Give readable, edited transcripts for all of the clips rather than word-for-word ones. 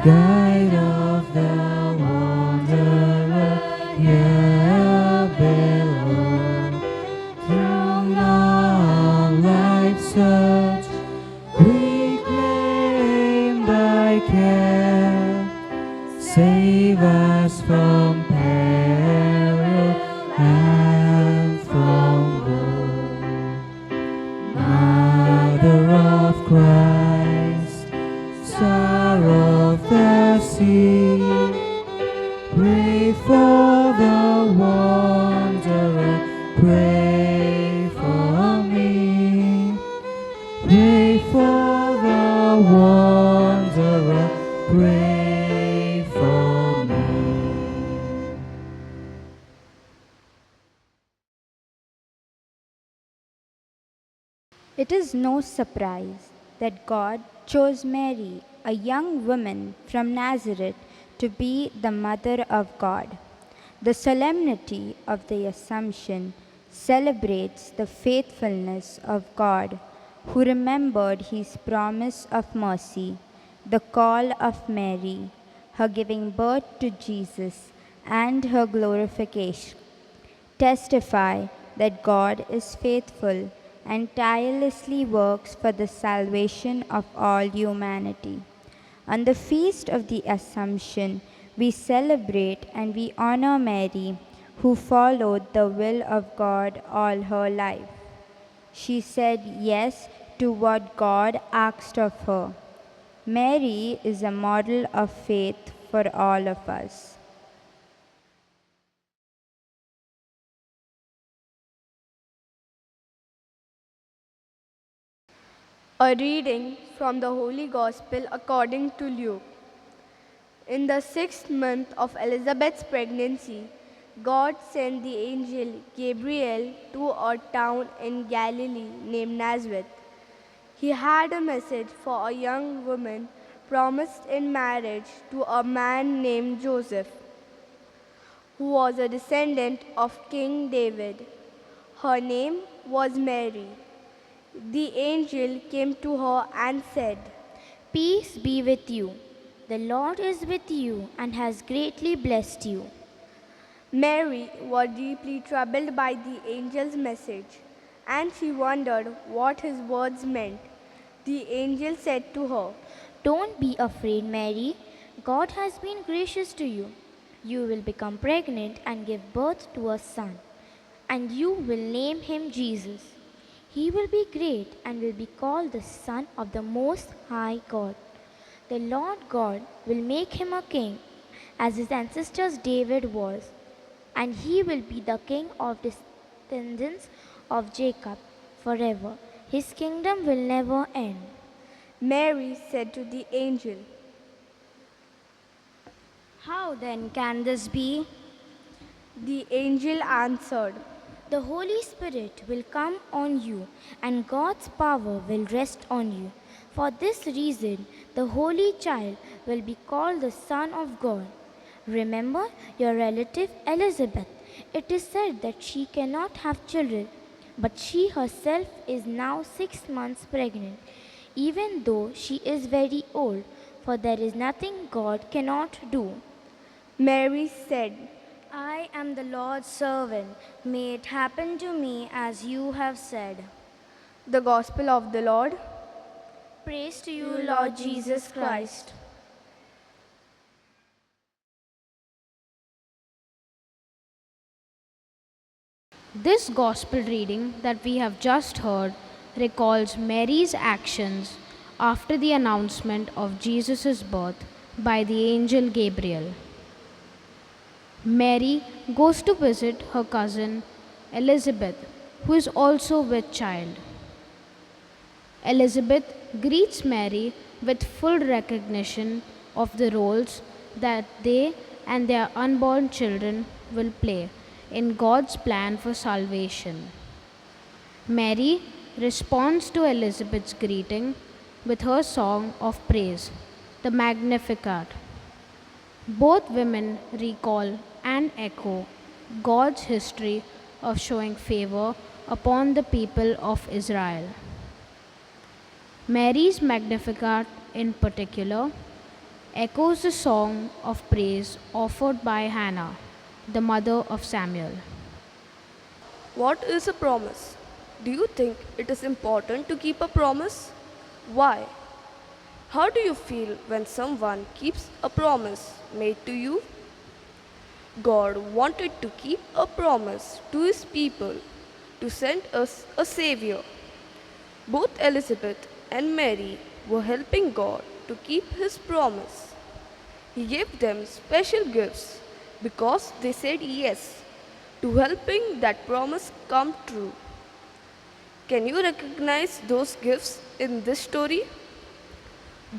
guide of the wanderer here below. Through long life's search, we claim thy care. Save us from peril and from woe. Mother of Christ, Star of the sea, pray for the wanderer, pray for me. Pray for the wanderer, pray for me. It is no surprise that God chose Mary, a young woman from Nazareth, to be the mother of God. The solemnity of the Assumption celebrates the faithfulness of God, who remembered his promise of mercy, the call of Mary, her giving birth to Jesus, and her glorification. Testify that God is faithful and tirelessly works for the salvation of all humanity. On the feast of the Assumption, we celebrate and we honor Mary, who followed the will of God all her life. She said yes to what God asked of her. Mary is a model of faith for all of us. A reading from the Holy Gospel according to Luke. In the 6th month of Elizabeth's pregnancy, God sent the angel Gabriel to a town in Galilee named Nazareth. He had a message for a young woman promised in marriage to a man named Joseph, who was a descendant of King David. Her name was Mary. The angel came to her and said, Peace be with you. The Lord is with you and has greatly blessed you. Mary was deeply troubled by the angel's message, and she wondered what his words meant. The angel said to her, Don't be afraid, Mary. God has been gracious to you. You will become pregnant and give birth to a son, and you will name him Jesus. He will be great and will be called the Son of the Most High God. The Lord God will make him a king, as his ancestors David was, and he will be the king of descendants of Jacob forever. His kingdom will never end. Mary said to the angel, How then can this be? The angel answered, The Holy Spirit will come on you, and God's power will rest on you. For this reason, the Holy Child will be called the Son of God. Remember your relative Elizabeth. It is said that she cannot have children, but she herself is now 6 months pregnant, even though she is very old, for there is nothing God cannot do. Mary said, I am the Lord's servant. May it happen to me as you have said. The Gospel of the Lord. Praise to you, Lord Jesus Christ. This gospel reading that we have just heard recalls Mary's actions after the announcement of Jesus' birth by the angel Gabriel. Mary goes to visit her cousin Elizabeth, who is also with child. Elizabeth greets Mary with full recognition of the roles that they and their unborn children will play in God's plan for salvation. Mary responds to Elizabeth's greeting with her song of praise, the Magnificat. Both women recall and echo God's history of showing favor upon the people of Israel. Mary's Magnificat in particular echoes the song of praise offered by Hannah, the mother of Samuel. What is a promise? Do you think it is important to keep a promise? Why? How do you feel when someone keeps a promise made to you? God wanted to keep a promise to his people to send us a Savior. Both Elizabeth and Mary were helping God to keep his promise. He gave them special gifts because they said yes to helping that promise come true. Can you recognize those gifts in this story?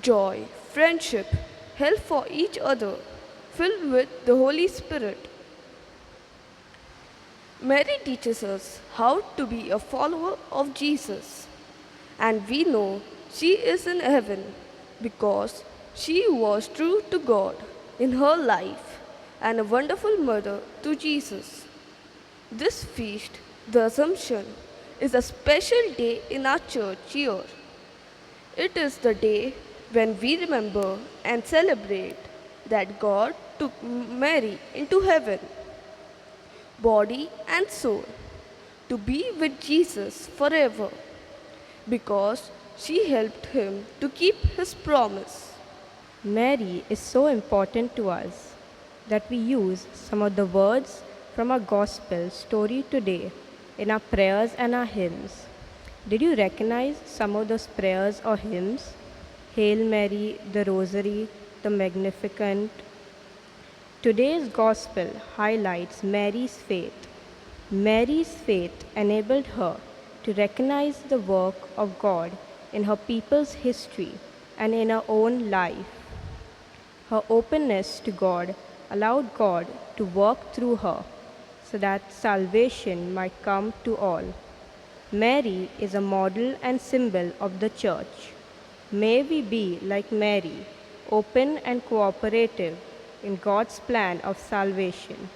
Joy, friendship, help for each other, filled with the Holy Spirit. Mary teaches us how to be a follower of Jesus, and we know she is in heaven because she was true to God in her life and a wonderful mother to Jesus. This feast, the Assumption, is a special day in our church year. It is the day when we remember and celebrate that God took Mary into heaven, body and soul, to be with Jesus forever because she helped him to keep his promise. Mary is so important to us that we use some of the words from our gospel story today in our prayers and our hymns. Did you recognize some of those prayers or hymns? Hail Mary, the Rosary, the Magnificat. Today's gospel highlights Mary's faith. Mary's faith enabled her to recognize the work of God in her people's history and in her own life. Her openness to God allowed God to work through her so that salvation might come to all. Mary is a model and symbol of the Church. May we be like Mary, open and cooperative in God's plan of salvation.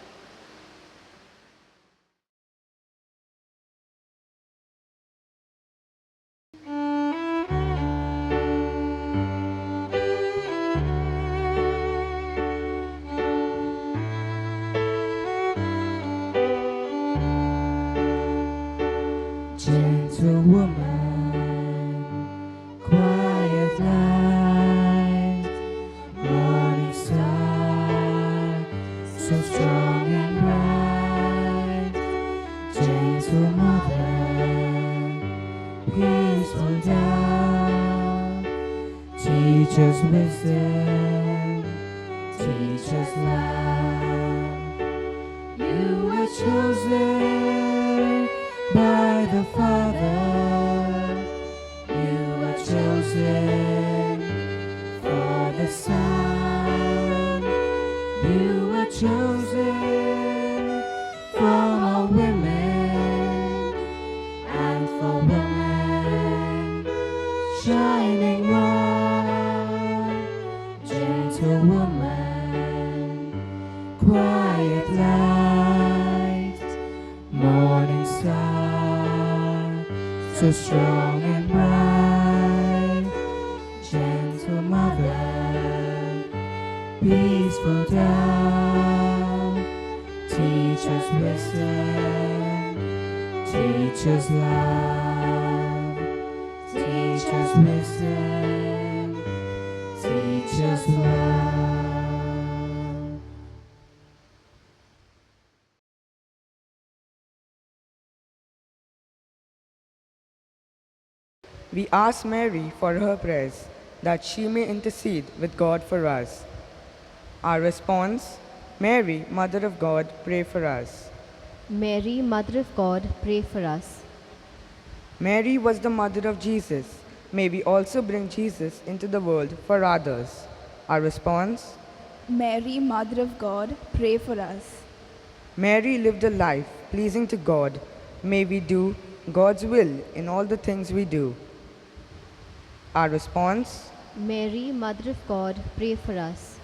Gentle woman, quiet light, morning star, so strong and bright. Gentle mother, peaceful dove, teach us wisdom, teach us love. You were chosen by the Father, you are chosen for the Son, you are chosen from all women, and for women, shining one, gentle woman, quiet light, morning star, so strong and bright, gentle mother, peaceful dove, teach us wisdom, teach us love, teach us wisdom, teach us love. We ask Mary for her prayers, that she may intercede with God for us. Our response: Mary, Mother of God, pray for us. Mary, Mother of God, pray for us. Mary was the mother of Jesus. May we also bring Jesus into the world for others. Our response: Mary, Mother of God, pray for us. Mary lived a life pleasing to God. May we do God's will in all the things we do. Our response: Mary, Mother of God, pray for us.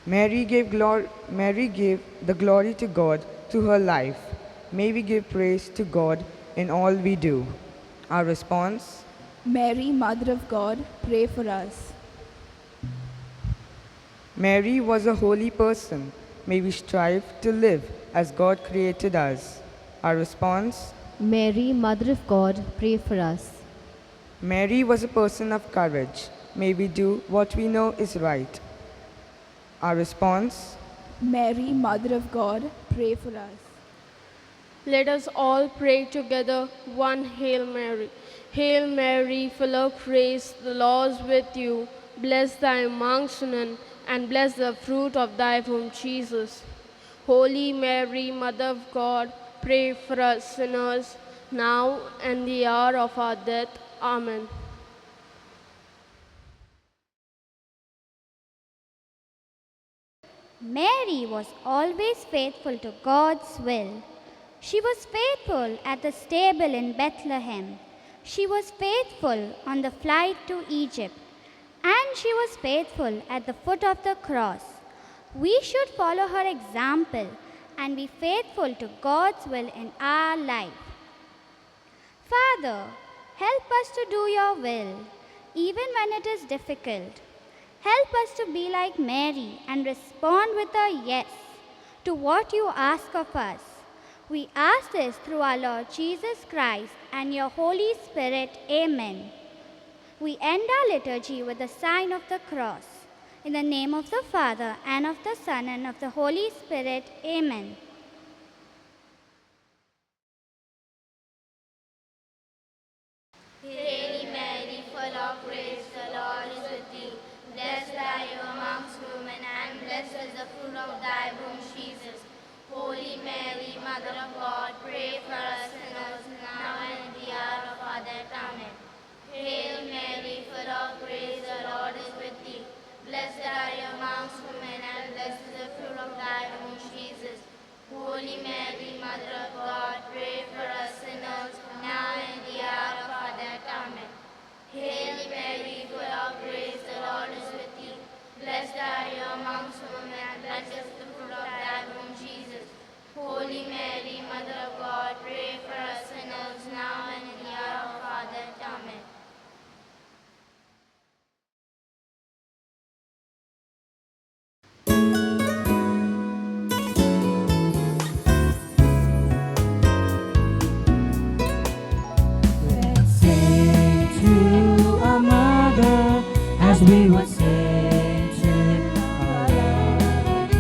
Mary gave the glory to God through her life. May we give praise to God in all we do. Our response: Mary, Mother of God, pray for us. Mary was a holy person. May we strive to live as God created us. Our response: Mary, Mother of God, pray for us. Mary was a person of courage. May we do what we know is right. Our response: Mary, Mother of God, pray for us. Let us all pray together one Hail Mary. Hail Mary, full of grace, the Lord is with you. Blessed thou amongst women, and blessed the fruit of thy womb, Jesus. Holy Mary, Mother of God, pray for us sinners, now and the hour of our death. Amen. Mary was always faithful to God's will. She was faithful at the stable in Bethlehem. She was faithful on the flight to Egypt. And she was faithful at the foot of the cross. We should follow her example and be faithful to God's will in our life. Father, help us to do your will, even when it is difficult. Help us to be like Mary and respond with a yes to what you ask of us. We ask this through our Lord Jesus Christ and your Holy Spirit. Amen. We end our liturgy with the sign of the cross. In the name of the Father, and of the Son, and of the Holy Spirit. Amen. Hail Mary, full of grace, the Lord is with thee. Blessed are you amongst women, and blessed is the fruit of thy womb, Jesus. Holy Mary, Mother of God, pray for us sinners, now and at the hour of our death. Amen. Hail Mary, full of grace, the Lord is with thee. Blessed are you amongst women, and blessed is the fruit of thy womb, Jesus. Holy Mary, Mother of God, pray for us sinners, now and at the hour of our death. Amen. Hail Mary, full of grace, the Lord is with thee. Blessed are you amongst women, and blessed is the fruit of thy womb, Jesus. Holy Mary, Mother of God, pray for us sinners, now and at the hour of our death. Amen. As we would sing to our love.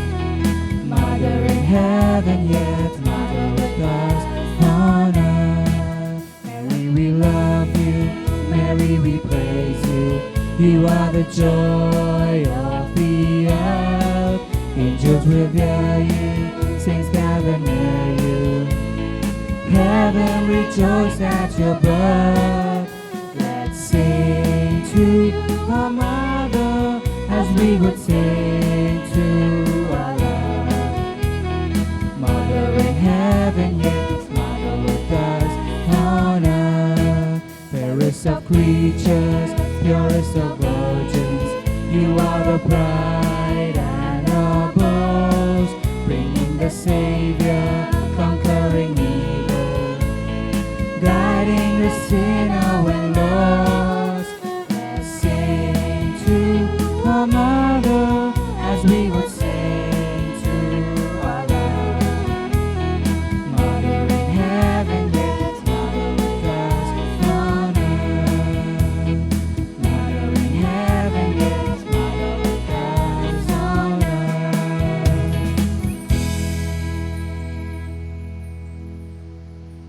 Mother in heaven, yet Mother with us on earth. Mary, we love you. Mary, we praise you. You are the joy of the earth. Angels revere you. Saints gather near you. Heaven rejoice at your birth. Let's sing to our Mother, as we would sing to our love. Mother in heaven, yes, Mother with us on earth. Fairest of creatures, purest of virgins, you are the pride and the boast, bringing the Savior, conquering evil, guiding the sinner when lost.